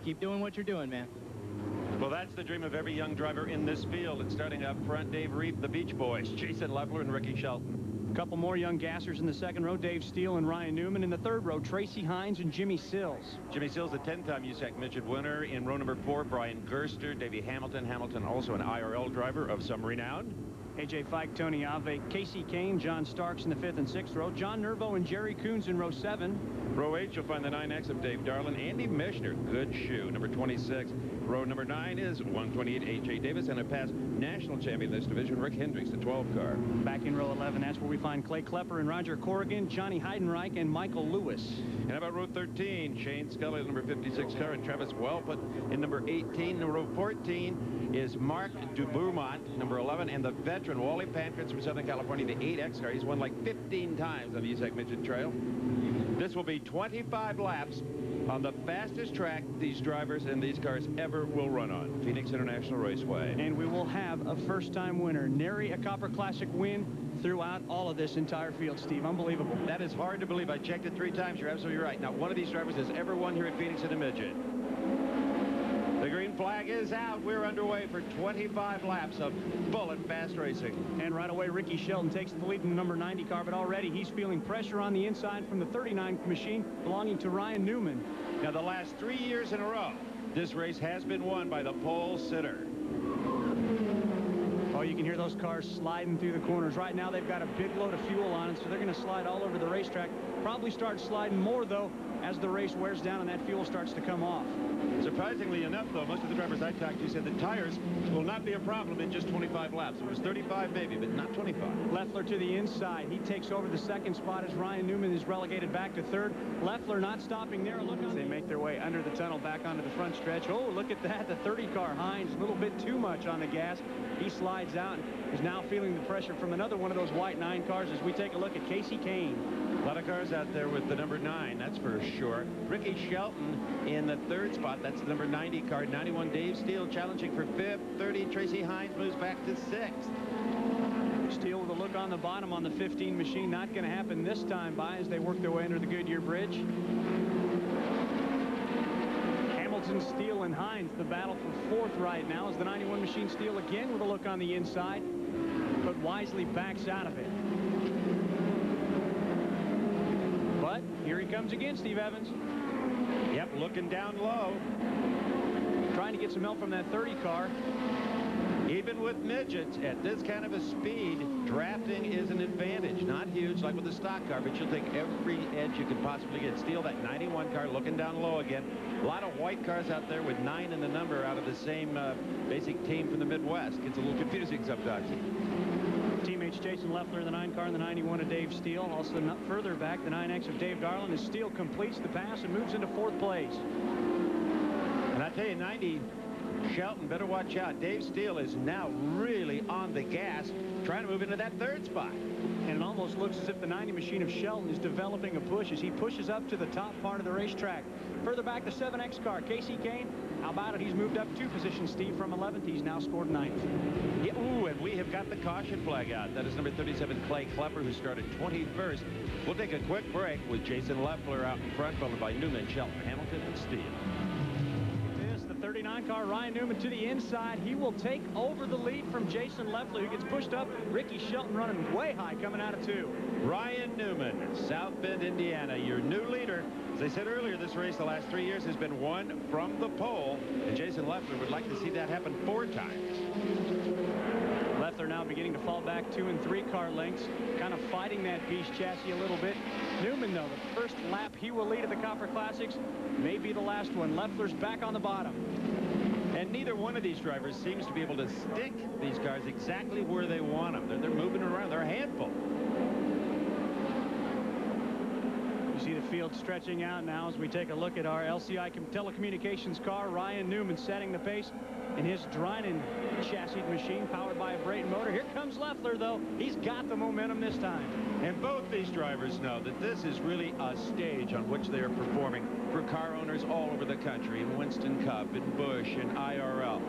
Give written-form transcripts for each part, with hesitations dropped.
Keep doing what you're doing, man. Well, that's the dream of every young driver in this field. And starting up front, Dave Reed, the Beach Boys, Jason Leffler and Ricky Shelton. A couple more young gassers in the second row, Dave Steele and Ryan Newman. In the third row, Tracy Hines and Jimmy Sills. Jimmy Sills, the 10-time USAC Midget winner. In row number 4, Brian Gerster, Davey Hamilton. Hamilton also an IRL driver of some renown. A.J. Fike, Tony Ave, Casey Kane, John Starks in the 5th and 6th row. John Nervo and Jerry Coons in row 7. Row 8, you'll find the 9X of Dave Darlin. Andy Mishner, good shoe, number 26. Row number 9 is 128, A.J. Davis, and a past national champion in this division, Rick Hendricks, the 12 car. Back in row 11, that's where we find Clay Klepper and Roger Corrigan, Johnny Heidenreich, and Michael Lewis. And how about row 13? Shane Scully, the number 56 car, and Travis Welput in number 18. In row 14 is Mark Dubourmont, number 11, and the veteran Wally Pankratz from Southern California, the 8X car. He's won like 15 times on the USAC Midget Trail. This will be 25 laps on the fastest track these drivers and these cars ever will run on, Phoenix International Raceway. And we will have a first-time winner. Nary a Copper Classic win throughout all of this entire field, Steve. Unbelievable. That is hard to believe. I checked it 3 times. You're absolutely right. Not one of these drivers has ever won here at Phoenix in a midget. The green flag is out. We're underway for 25 laps of bullet fast racing. And right away, Ricky Shelton takes the lead in the number 90 car, but already he's feeling pressure on the inside from the 39 machine belonging to Ryan Newman. Now, the last 3 years in a row, this race has been won by the pole sitter. Oh, you can hear those cars sliding through the corners. Right now, they've got a big load of fuel on it, so they're going to slide all over the racetrack. Probably start sliding more, though, as the race wears down and that fuel starts to come off. Surprisingly enough, though, most of the drivers I talked to said the tires will not be a problem in just 25 laps. It was 35 maybe, but not 25. Leffler to the inside. He takes over the second spot as Ryan Newman is relegated back to third. Leffler not stopping there. Look as they make their way under the tunnel back onto the front stretch. Oh, look at that. The 30 car, Hines, a little bit too much on the gas. He slides out and is now feeling the pressure from another one of those white 9 cars as we take a look at Casey Kane. A lot of cars out there with the number 9, that's for sure. Ricky Shelton in the 3rd spot. That's the number 90 car. 91, Dave Steele challenging for 5th. 30, Tracy Hines moves back to 6th. Steele with a look on the bottom on the 15 machine. Not going to happen this time by as they work their way under the Goodyear Bridge. Hamilton, Steele, and Hines. The battle for 4th right now as the 91 machine. Steele again with a look on the inside, but wisely backs out of it. But here he comes again, Steve Evans. Yep, looking down low. Trying to get some help from that 30 car. Even with midgets, at this kind of a speed, drafting is an advantage. Not huge like with the stock car, but you'll take every edge you can possibly get. Steele, that 91 car, looking down low again. A lot of white cars out there with 9 in the number out of the same basic team from the Midwest. Gets a little confusing sometimes. Teammates Jason Leffler, the 9 car, and the 91 of Dave Steele. Also not further back, the 9X of Dave Darlin as Steele completes the pass and moves into 4th place. And I tell you, 90 Shelton, better watch out. Dave Steele is now really on the gas, trying to move into that 3rd spot. And it almost looks as if the 90 machine of Shelton is developing a push as he pushes up to the top part of the racetrack. Further back, the 7X car, Casey Kane. How about it? He's moved up 2 positions, Steve, from 11th. He's now scored 9th. Yeah, ooh, and we have got the caution flag out. That is number 37, Clay Klepper, who started 21st. We'll take a quick break with Jason Leffler out in front, followed by Newman, Shelton, Hamilton, and Steele. 39 car, Ryan Newman to the inside. He will take over the lead from Jason Leffler, who gets pushed up. Ricky Shelton running way high, coming out of 2. Ryan Newman, South Bend, Indiana, your new leader. As I said earlier, this race the last 3 years has been won from the pole, and Jason Leffler would like to see that happen 4 times. Leffler now beginning to fall back 2 and 3 car lengths, kind of fighting that beast chassis a little bit. Newman, though, the first lap he will lead at the Copper Classics, may be the last one. Leffler's back on the bottom. And neither one of these drivers seems to be able to stick these cars exactly where they want them. They're moving around. They're a handful. You see the field stretching out now as we take a look at our LCI telecommunications car. Ryan Newman setting the pace in his Dryden chassis machine powered by a Brayton motor. Here comes Leffler, though. He's got the momentum this time. And both these drivers know that this is really a stage on which they are performing for car owners all over the country, in Winston Cup, in Busch, in IRL.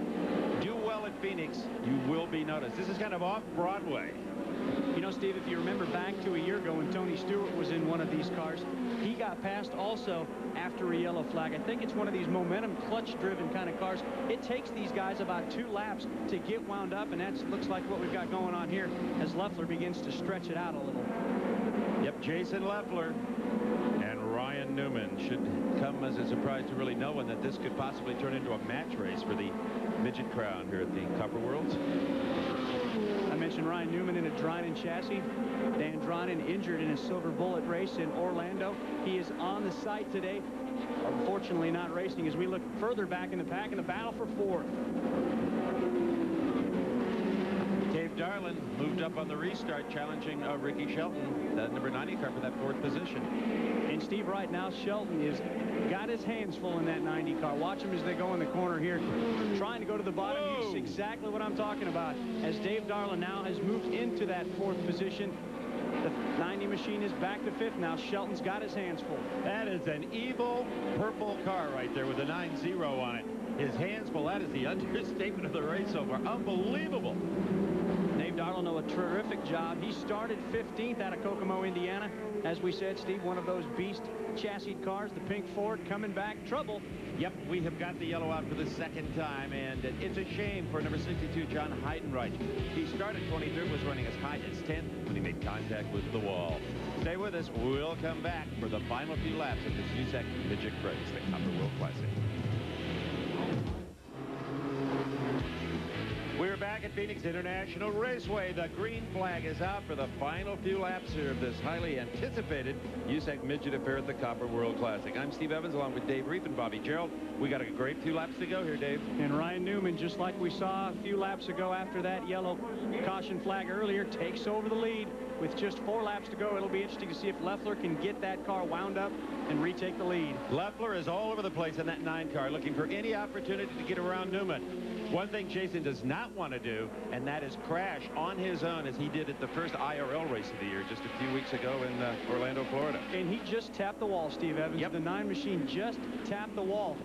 Do well at Phoenix, you will be noticed. This is kind of off Broadway. You know, Steve, if you remember back to a year ago when Tony Stewart was in one of these cars, he got passed also after a yellow flag. I think it's one of these momentum clutch-driven kind of cars. It takes these guys about 2 laps to get wound up, and that looks like what we've got going on here as Leffler begins to stretch it out a little. Yep, Jason Leffler and Ryan Newman should come as a surprise to really no one that this could possibly turn into a match race for the midget crown here at the Copper Worlds. I mentioned Ryan Newman in a Drinan chassis. Dan Drinan injured in a Silver Bullet race in Orlando. He is on the site today. Unfortunately not racing as we look further back in the pack in the battle for 4th. Dave Darlin moved up on the restart, challenging Ricky Shelton, that number 90 car, for that 4th position. And Steve, right now Shelton is got his hands full in that 90 car. Watch him as they go in the corner here, trying to go to the bottom. Whoa. He's exactly what I'm talking about. As Dave Darlin now has moved into that 4th position. The 90 machine is back to 5th now. Shelton's got his hands full. That is an evil purple car right there with a 9-0 on it. His hands full. That is the understatement of the race so far. Unbelievable. Dave Darlin, a terrific job. He started 15th out of Kokomo, Indiana. As we said, Steve, one of those beast chassis cars, the pink Ford, coming back. Trouble. Yep, we have got the yellow out for the 2nd time, and it's a shame for number 62, John Heidenreich. He started 23rd, was running as high as 10th when he made contact with the wall. Stay with us. We'll come back for the final few laps of this USAC Midget Race, the Copper World Classic. We're back at Phoenix International Raceway. The green flag is out for the final few laps here of this highly anticipated USAC Midget Affair at the Copper World Classic. I'm Steve Evans along with Dave Reef and Bobby Gerald. We got a great few laps to go here, Dave. And Ryan Newman, just like we saw a few laps ago after that yellow caution flag earlier, takes over the lead. With just 4 laps to go, it'll be interesting to see if Leffler can get that car wound up and retake the lead. Leffler is all over the place in that 9 car, looking for any opportunity to get around Newman. One thing Jason does not want to do, and that is crash on his own as he did at the first IRL race of the year just a few weeks ago in Orlando, Florida. And he just tapped the wall, Steve Evans. Yep. The 9 machine just tapped the wall.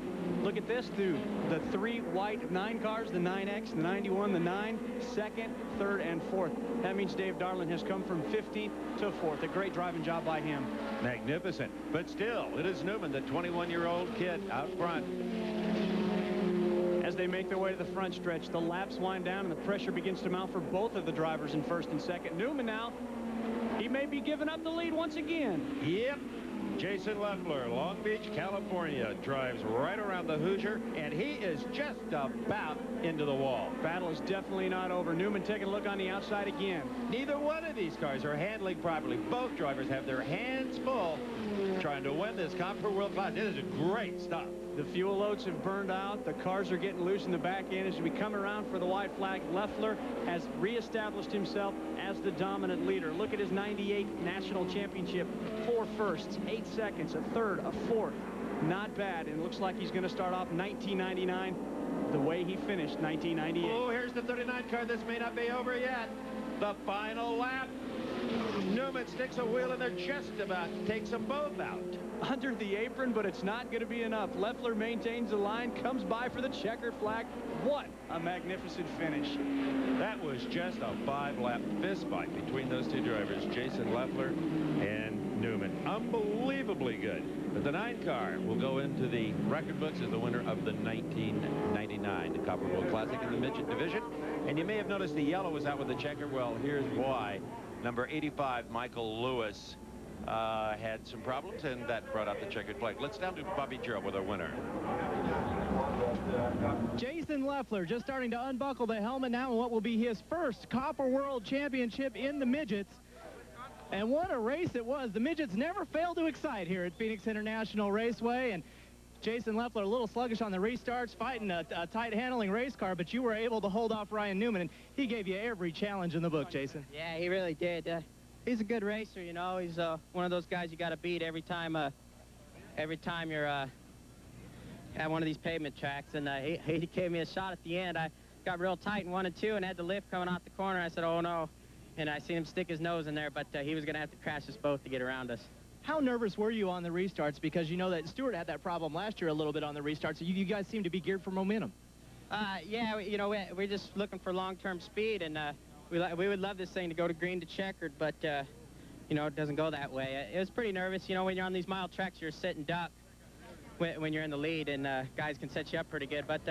Look at this, dude. The 3 white 9 cars, the 9X, the 91, the 9, 2nd, 3rd, and 4th. That means Dave Darlin has come from 15th to 4th. A great driving job by him. Magnificent. But still, it is Newman, the 21-year-old kid out front. As they make their way to the front stretch, the laps wind down and the pressure begins to mount for both of the drivers in 1st and 2nd. Newman now, he may be giving up the lead once again. Yep. Jason Leffler, Long Beach, California, drives right around the Hoosier, and he is just about into the wall. Battle is definitely not over. Newman taking a look on the outside again. Neither one of these cars are handling properly. Both drivers have their hands full trying to win this Copper World Classic. It is great stuff. The fuel loads have burned out. The cars are getting loose in the back end. As we come around for the white flag, Leffler has reestablished himself as the dominant leader. Look at his 98 national championship. 4 firsts, 8 seconds, a 3rd, a 4th. Not bad. And it looks like he's going to start off 1999 the way he finished 1998. Oh, here's the 39 car. This may not be over yet. The final lap. Newman sticks a wheel in there, just about takes them both out. Under the apron, but it's not going to be enough. Leffler maintains the line, comes by for the checkered flag. What a magnificent finish. That was just a 5-lap fist fight between those 2 drivers, Jason Leffler and Newman. Unbelievably good. But the 9 car will go into the record books as the winner of the 1999 Copper World Classic in the midget division. And you may have noticed the yellow was out with the checker. Well, here's why. Number 85, Michael Lewis, had some problems, and that brought out the checkered flag. Let's down to Bobby Gerald with our winner. Jason Leffler just starting to unbuckle the helmet now in what will be his first Copper World Championship in the midgets. And what a race it was. The midgets never fail to excite here at Phoenix International Raceway. And Jason Leffler a little sluggish on the restarts, fighting a tight handling race car, but you were able to hold off Ryan Newman, and he gave you every challenge in the book, Jason. Yeah, he really did. He's a good racer, you know. He's one of those guys you got to beat every time you're at one of these pavement tracks. And he gave me a shot at the end. I got real tight in 1 and 2 and had the lift coming off the corner. I said, oh no. And I seen him stick his nose in there, but he was going to have to crash us both to get around us. How nervous were you on the restarts? Because you know that Stewart had that problem last year a little bit on the restarts. So you guys seem to be geared for momentum. Yeah, you know, we're just looking for long-term speed, and we would love this thing to go to green to checkered, but you know, it doesn't go that way. It was pretty nervous. You know, when you're on these mile tracks, you're sit and duck when you're in the lead, and guys can set you up pretty good. But